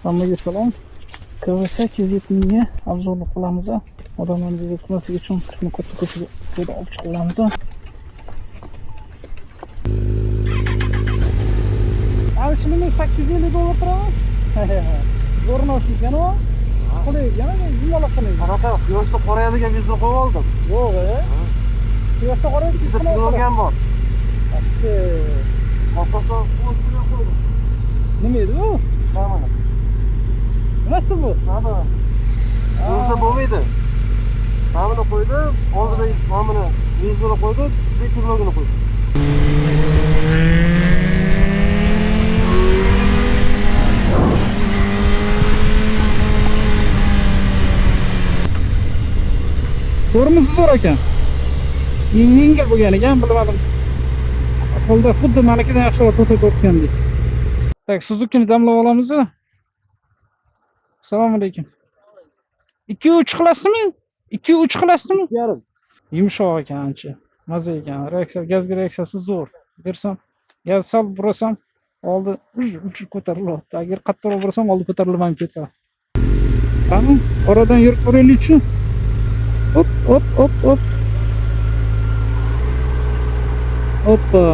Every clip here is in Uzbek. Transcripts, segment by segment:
Hammaga salom. Kawasaki Z1000 ga obzorlik qilamiz. Odamlarni bezak qilmaslik uchun qishni katta ko'chaga olib chiqamiz. Avchilimiz $850 turadi. Zo'rnosh ekan u. Qulay, yana yumaloq qilay. Qanaqa quyoshda qorayadigan vizor qo'yib oldim. Yo'q, quyoshda qorayib Ichida pilogam bor. Asosda qo'shib qo'ydim. Nima edi bu? Mana. Nimasi bu? Mana. O'zida bo'lmaydi. Mana qo'ydim, oldida mana vizorni qo'ydim, ichida pilogini qo'ydim. Tormozi zo'r ekan. Yengil bo'lgan ekan, bilmadim. Qo'lda xuddi menikidan yaxshiroq to'xtatayotgandek. Tak, Suzuki'ni damlab olamiz. Assalomu alaykum. 2-3 qilasizmi? 2-3 qilasizmi? Yarim. Yumshoq ekan ancha. Maza ekan. Reaksiya, gazga reaksiyasi zo'r. Bersam, gaz sal burasam, oldi uch ko'tarilyapti. Agar qattiqroq burasam, oldi ko'tarilmay ketadi. Qani, oradan yurib ko'raylik-chi. Hop, hop, hop, hop. Hoppa.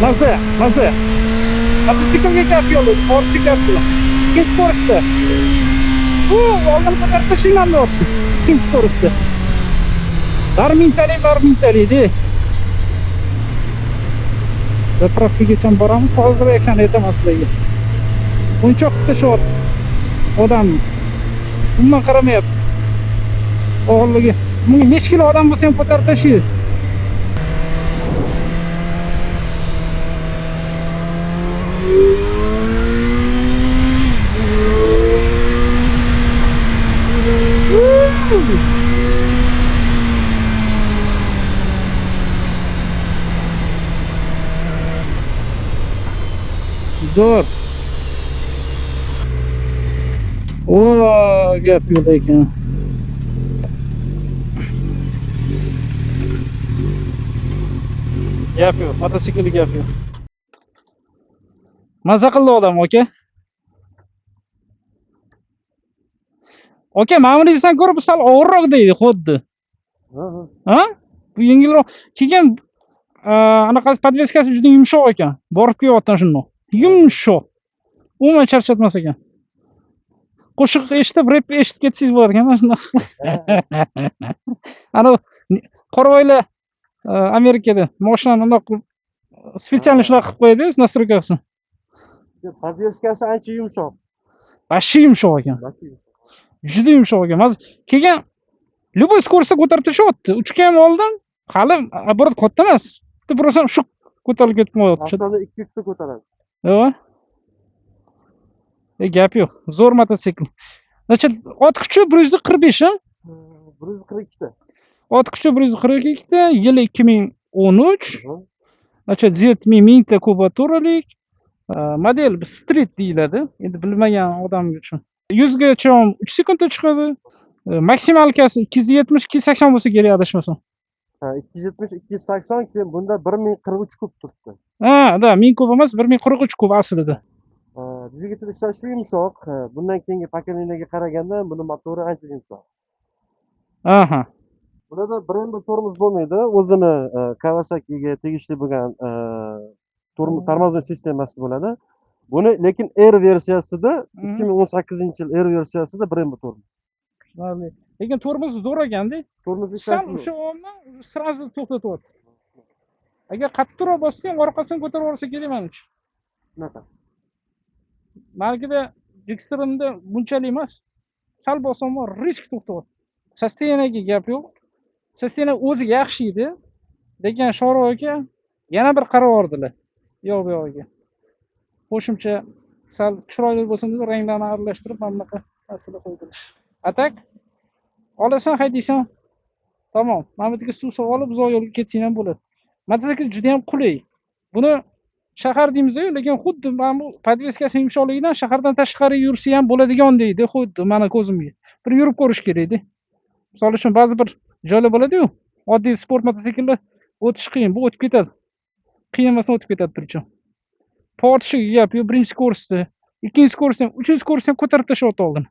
Maza, maza. Mototsiklga gap yo'q, ortga gap yo'q. Ikkinchi skorostda. Oldin ko'tarib tashlanmayapti. Ikkinchi skorostda. Barmintali-de. Zapravkaga boramiz, hozir reaksiyani aytaman sizlarga. O'yinchoq tashyapti. Odam umuman qaramayapti. Og'irligi. Bunga necha kilo odam bo'lsa ham ko'tarib tashlaysiz. Zo'r. Gap yo'q ekan. Gap yo'q, mototsiklga gap yo'q. Maza qildi odam, aka. Aka, ma'muriyatdan ko'ra bu sal og'irroq deydi, xuddi. Ha? Bu yengilroq. Keyin anaqa podveskasi juda yumshoq ekan. Borib kelyapti shundoq. Yumshoq. Umuman charchatmas ekan. Qo'shiq eshitib, rep eshitib ketsangiz bo'lar ekan shundoq. Ana qoravoylar Amerikada mashinani undoq spetsialniy shunaqa qilib qo'yadi, nastroykasi. Podveskasi ancha yumshoq. Vashshi yumshoq ekan. Juda yumshoq ekan. Keyin любой скоростda ko'tarib tashyapti. Uchga ham oldim. Hali оборот katta emas. Bitta burasam shu ko'tarilib ketib qo'yapti. Aslida 2-3 ta ko'taradi. Yo'q. Gap yo'q. Zo'r mototsikl. Значит, ot kuchi 145 ha? 142 ta. Ot kuchi 142 ta, yili 2013. Значит, Z1000 1000 kubaturalik. Model street deyiladi. Endi bilmagan odam uchun. 100 gacha 3 sekundda chiqadi. Maksimalkasi 270 280 bo'lsa kerak adashmasam. 270 280 keyin bunda 1043 kub turibdi. Da, 1000 kub emas, 1043 kub aslida. Dvigatel ishlashi yumshoq. Bundan keyingi pokoleniyaga qaraganda buni motori ancha yumshoq. Aha. Bunda brend tormoz bo'lmaydi. O'zini Kawasakiga tegishli bo'lgan tormozning sistemasi bo'ladi. Buni lekin R versiyasida 2018-yil R versiyasida brend tormoz. Lekin tormoz zo'r ekan-da. Tormoz Sal o'sha o'rni sразу to'xtatyapti. Agar qattiqroq bossang, orqasidan ko'tarib olsa kerak menimcha. Shunaqa. Markada Dextronda bunchalik emas. Sal bossam risk to'xtayapti. Sostenaga gap yo'q. Sostena o'zi yaxshi edi. Lekin Shoro aka yana bir qaror oldilar. Yo'q bu yo'g'iga. Qo'shimcha sal chiroyli bo'lsin deb ranglarni aralashtirib mana bunaqa asli qo'ydilar. Atak olasan, haydaysan. Tamom. Mana bu yerga suv olib uzoq yo'lga ketsang ham bo'ladi. Mototsikl juda ham qulay. Buni shahar deymiz-ku, lekin xuddi mana bu podveskasi yumshoqligidan shahardan tashqari yursa ham bo'ladigan deydi, xuddi mani ko'zimga. Bir yurib ko'rish kerak-da. Misol uchun ba'zi bir joylar bo'ladi-yu, oddiy sport mototsikllar o'tish qiyin, bu o'tib ketadi. Qiyin emasdan o'tib ketadi turibdi. Tortishiga gap yo'q, birinchi skorosti, ikkinchi skorosti ham, uchinchi skorosti ham ko'tarib tashlayapti oldin.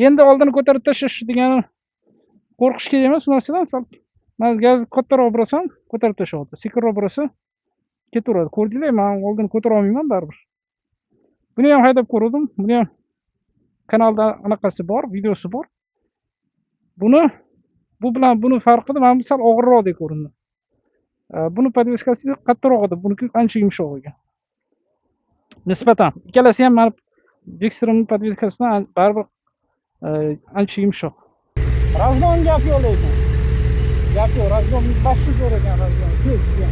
Endi oldini ko'tarib tashlash degani qo'rqish kerak emas, bu narsadan sal. Men gazni kattaroq burasam, ko'tarib tashlayapti. Sekinroq burasa ketaveradi. Ko'rdinglar, men oldini ko'tara olmayman baribir. Buni ham haydab ko'rdim. Buni ham kanalda anaqasi bor, videosi bor. Bu bilan buni farqida men sal og'irroqdek ko'rindi. Buni podveskasi qattiqroq edi, buniki ancha yumshoq ekan. Nisbatan ikkalasi ham mana Dexter'ning podveskasidan baribir ancha yumshoq. Razgon gap yo'q lekin. Gap yo'q, razgon boshqa zo'r ekan, razgon. Tez ekan.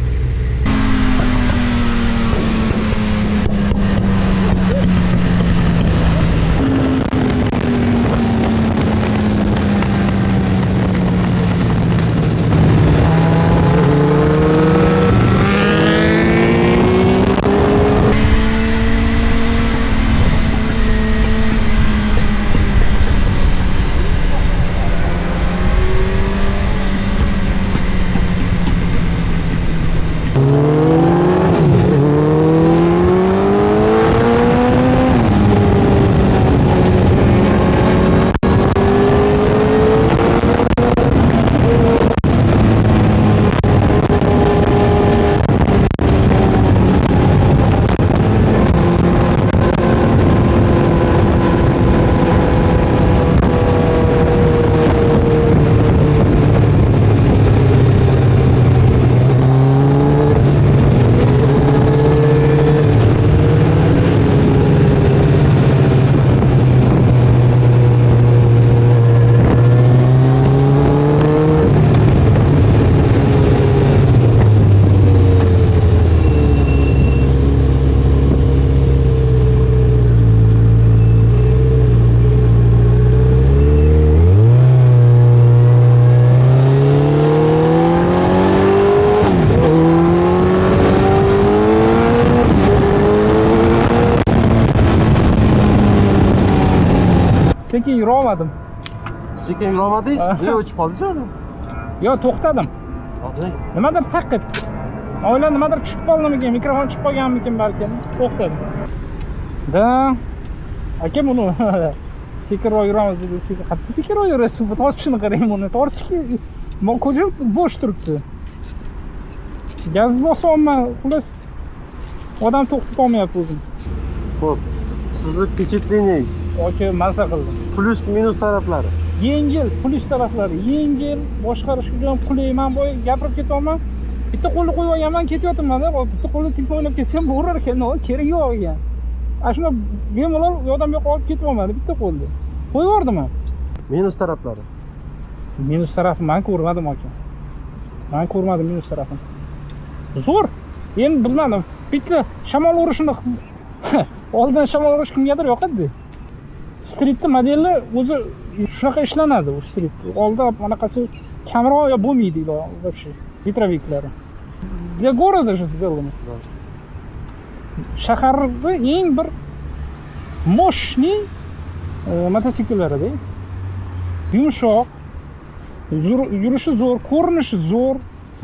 Sekin yura olmadim. Sekin yura olmadingiz? Nega o'chib qoldingiz o'zi? Yo, to'xtadim. Nimadir taq etdi. Oila nimadir tushib qoldimikin, mikrofon tushib qolganmikin balki. To'xtadim. Da, aka buni sekinroq yuramiz dedi. Qattiq sekinroq yurasiz, bu tortishini qarang buni. Tortishga men ko'chib bo'sh turibdi. Gaz bosyapman, xullas odam to'xtata olmayapti o'zini. Xo'p. Sizni впечатленияңiz. Aka mazza qildim. Plus minus taraflari. Yengil, plus taraflari yengil, boshqarishga ham qulay. Men boy gapirib ketyapman. Bitta qo'lni qo'yib olganman, ketyapman-da. Bitta qo'lni telefon o'ynab ketsam bo'lar ekan, kerak yo'q ekan. Shuna bemalol u yoqdan bu yoqqa olib ketyapman bitta qo'lni. Qo'yib yubordim men. Minus taraflari. Minus tarafini men ko'rmadim aka. Men ko'rmadim minus tarafini. Zo'r. Endi bilmadim. Bitta shamol urishini oldin shamol urish kimgadir yoqadi. Street'ni modeli o'zi shunaqa ishlanadi, u street. Oldida bunaqasi kamroq yo bo'lmaydi вообще. Ветровиклari. Для города же сделано. Shaharda eng bir mощный mototsikllarida. Yumshoq, yurishi zo'r, ko'rinishi zo'r,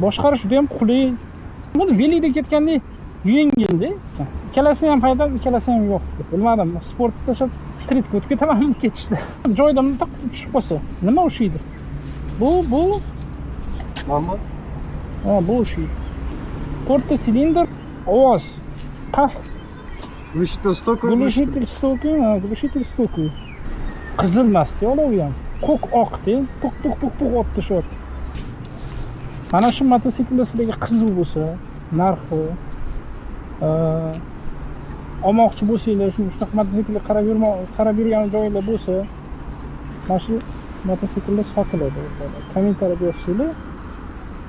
boshqarish juda ham qulay. Buni velida ketgandek yengilda. Ikkalasini ham haydab, ikkalasi ham yo'q. Bilmadim, sportni tashlab streetga o'tib ketamanmi ketishdi. Joydan taq tushib qolsa, nima ushiydi? Bu Mana bu ushiydi. 4 silindr, ovoz, past. Glушитель stokoy. Glушитель stokoy. Qizilmasdi olovi ham. Ko'k oqdi, puq otib tashyapti. Mana shu mototsikllar sizlarga qiziq bo'lsa, narxi olmoqchi bo'lsanglar, shunaqa mototsiklga qarab yurgan joylar bo'lsa, mana shu mototsikllar sotiladi. Kommentariyga yozsanglar,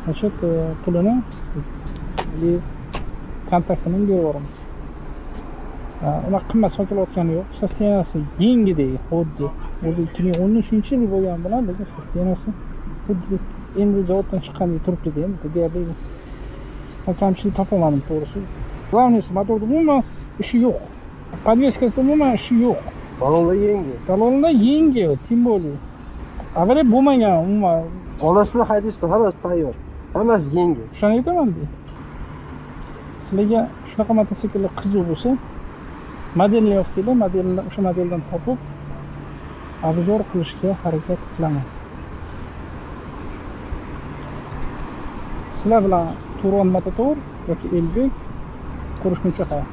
nashat pulini kontaktini berib yuboramiz. Unaqa qimmat sotilayotgani yo'q. Sostenasi yengidek, xuddi o'zi 2013-yil bo'lgan bilan, lekin sostenasi xuddi endi zavoddan chiqqandek turibdi-da, endi bu yerda kamchilik topolmadim to'g'risi. Главныйsi motorda umuman ishi yo'q. Podveskasida umuman ishi yo'q. Balonlar yangi. Talonlar yangi, tем более. Avariya bo'lmagan umuman. Olasizlar haydashda hammasi tayyor. Hammasi yangi. Shuni aytaman-da. Sizlarga shunaqa mototsikllar qiziq bo'lsa, modelni yoqsanglar, modelni o'sha modeldan topib, obzor qilishga harakat qilaman. Sizlar bilan Turon Mototour yoki Elbek ko'rishguncha xayr.